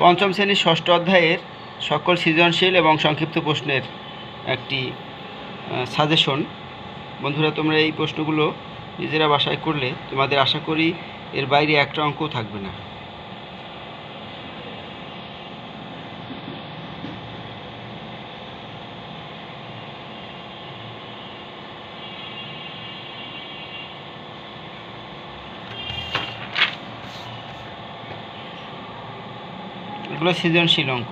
পঞ্চম শ্রেণীর ষষ্ঠ অধ্যায়ের সকল সৃজনশীল এবং সংক্ষিপ্ত প্রশ্নের একটি সাজেশন। বন্ধুরা, তোমরা এই প্রশ্নগুলো নিজেরা বাসায় করলে তোমাদের আশা করি এর বাইরে একটা অঙ্কও থাকবে না। এগুলো সৃজনশীল অঙ্ক।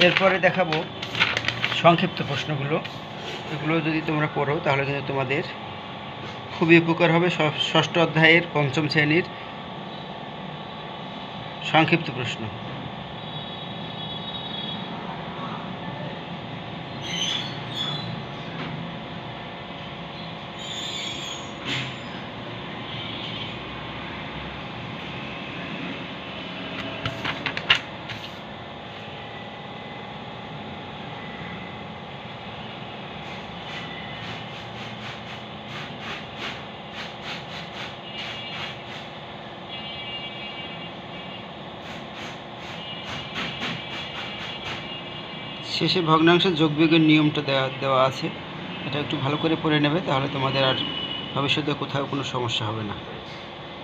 এরপরে দেখাবো সংক্ষিপ্ত প্রশ্নগুলো। এগুলো যদি তোমরা পড়ো তাহলে কিন্তু তোমাদের খুবই উপকার হবে। ষষ্ঠ অধ্যায়ের পঞ্চম শ্রেণীর সংক্ষিপ্ত প্রশ্ন। শেষে ভগ্নাংশের যোগবিয়োগের নিয়মটা দেওয়া আছে, এটা একটু ভালো করে পড়ে নেবে, তাহলে তোমাদের আর ভবিষ্যতে কোথাও কোনো সমস্যা হবে না।